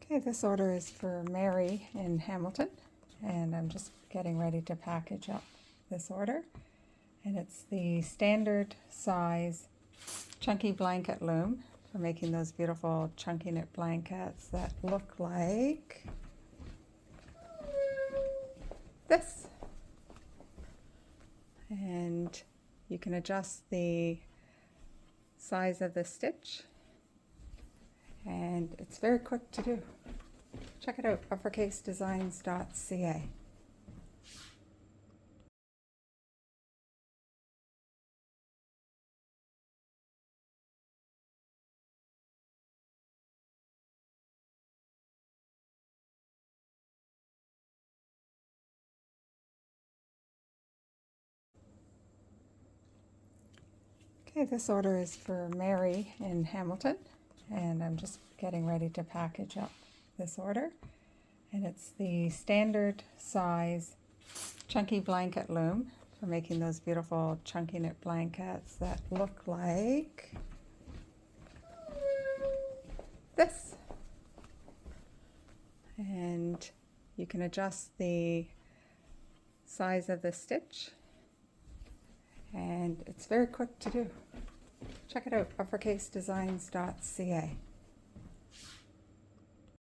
Okay, this order is for Mary in Hamilton, and I'm just getting ready to package up this order. And it's the standard size chunky blanket loom for making those beautiful chunky knit blankets that look like this. And you can adjust the size of the stitch, and it's very quick to do. Check it out, uppercasedesigns.ca. Okay, this order is for Mary in Hamilton, and I'm just getting ready to package up this order. And it's the standard size chunky blanket loom for making those beautiful chunky knit blankets that look like this. And you can adjust the size of the stitch, and it's very quick to do. Check it out, uppercasedesigns.ca.